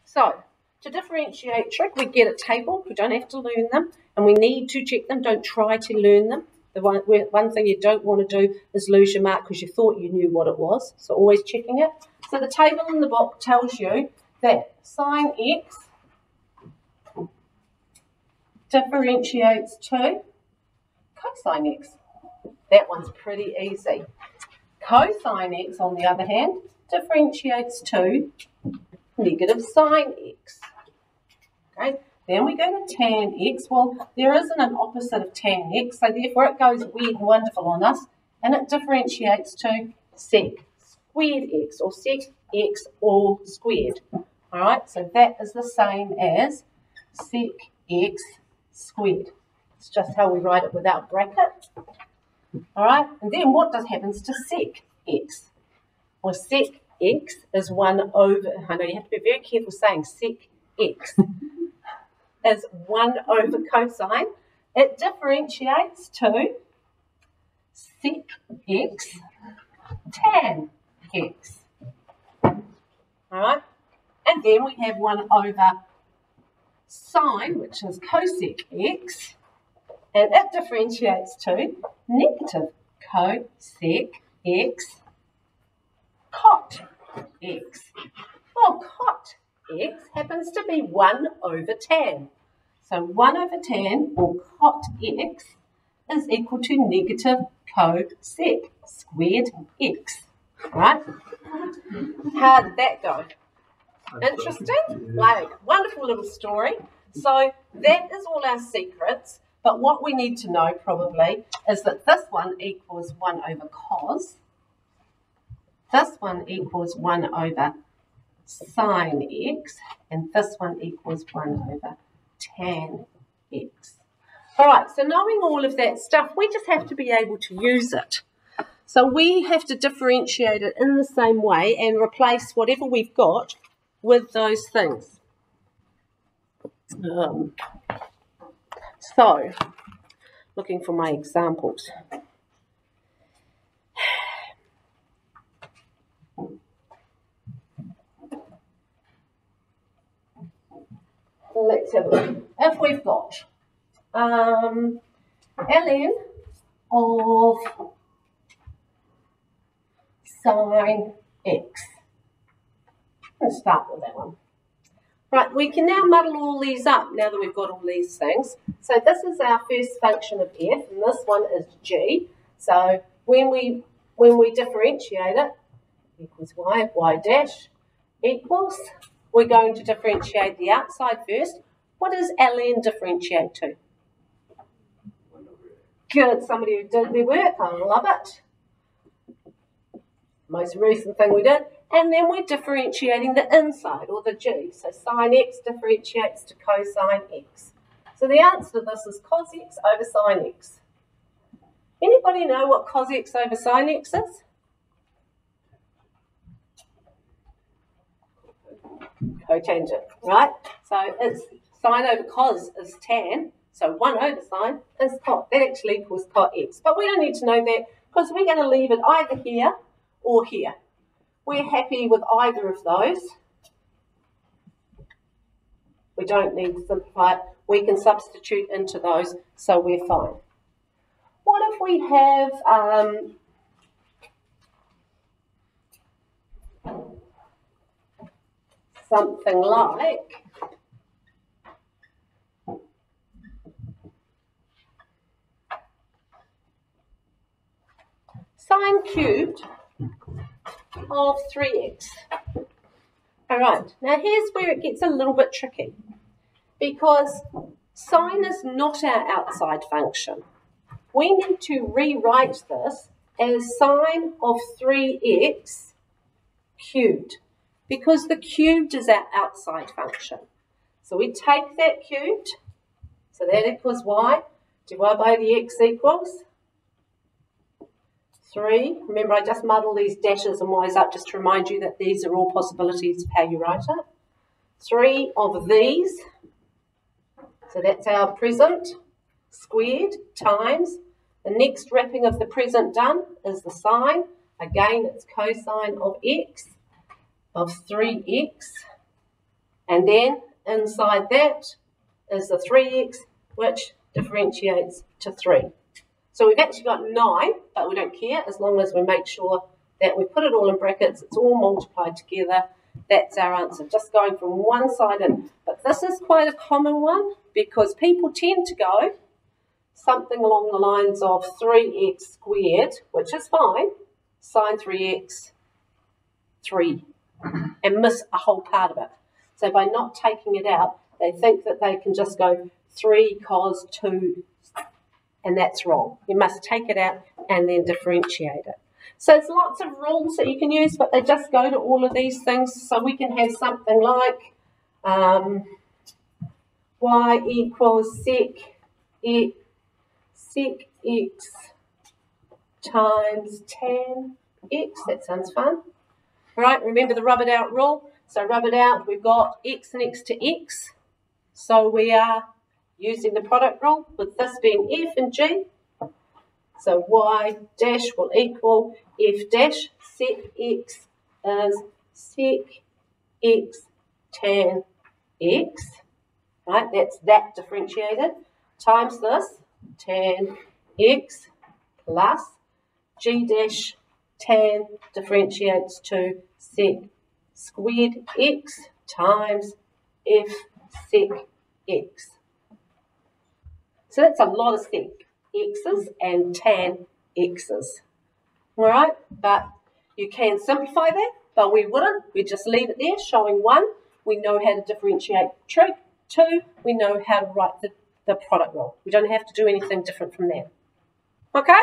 So, to differentiate trig, we get a table. We don't have to learn them, and we need to check them. Don't try to learn them. The one thing you don't want to do is lose your mark because you thought you knew what it was. So always checking it. So the table in the book tells you that sine x differentiates to cosine x. That one's pretty easy. Cosine x, on the other hand, differentiates to negative sine x. Okay. Then we go to tan x. Well, there isn't an opposite of tan x, so therefore it goes weird and wonderful on us, and it differentiates to sec squared x, or sec x all squared. All right, so that is the same as sec x squared. It's just how we write it without bracket. All right, and then what happens to sec x? Well, sec x is 1 over, I know you have to be very careful saying sec x, is 1 over cosine. It differentiates to sec x tan x. All right, and then we have 1 over sine, which is cosec x, and it differentiates to negative cosec x cot x. Well, cot x happens to be 1 over tan. So 1 over tan, or cot x, is equal to negative cosec squared x. Right? How did that go? Interesting? Like, wonderful little story. So that is all our secrets. But what we need to know probably is that this one equals 1 over cos. This one equals 1 over sine x. And this one equals 1 over tan x. All right, so knowing all of that stuff, we just have to be able to use it. So we have to differentiate it in the same way and replace whatever we've got with those things. So, looking for my examples. Let's have a look. If we've got ln of sine x. Let's start with that one. Right, we can now muddle all these up now that we've got all these things. So this is our first function of f, and this one is g. So when we differentiate it, equals y dash equals, we're going to differentiate the outside first. What does ln differentiate to? Good, somebody who did their work, I love it. Most recent thing we did. And then we're differentiating the inside, or the g. So sine x differentiates to cosine x. So the answer to this is cos x over sine x. Anybody know what cos x over sine x is? Cotangent, right? So it's sine over cos is tan. So 1 over sine is cot. That actually equals cot x. But we don't need to know that because we're going to leave it either here or here. We're happy with either of those. We don't need to simplify it. We can substitute into those, so we're fine. What if we have something like sine cubed of 3x. All right, now here's where it gets a little bit tricky because sine is not our outside function. We need to rewrite this as sine of 3x cubed because the cubed is our outside function. So we take that cubed, so that equals y, divided by the x equals 3. Remember, I just muddle these dashes and y's up just to remind you that these are all possibilities of how you write it. 3 of these, so that's our present, squared, times. The next wrapping of the present done is the sine. Again, it's cosine of x of 3x And then inside that is the 3x, which differentiates to 3. So we've actually got 9, but we don't care as long as we make sure that we put it all in brackets, it's all multiplied together. That's our answer, just going from one side in. But this is quite a common one because people tend to go something along the lines of 3x squared, which is fine, sine 3x, 3, and miss a whole part of it. So by not taking it out, they think that they can just go 3 cos 2, and that's wrong. You must take it out and then differentiate it. So there's lots of rules that you can use, but they just go to all of these things. So we can have something like y equals sec x times tan x. That sounds fun. All right, remember the rub it out rule. So rub it out, we've got x next to x. So we are using the product rule with this being f and g. So y dash will equal f dash sec x is sec x tan x. Right, that's that differentiated times this tan x plus g dash tan differentiates to sec squared x times f sec x. So that's a lot of sec x's and tan x's. All right, but you can simplify that, but we wouldn't. We just leave it there, showing 1, we know how to differentiate trig, 2, we know how to write the product rule. We don't have to do anything different from that. Okay?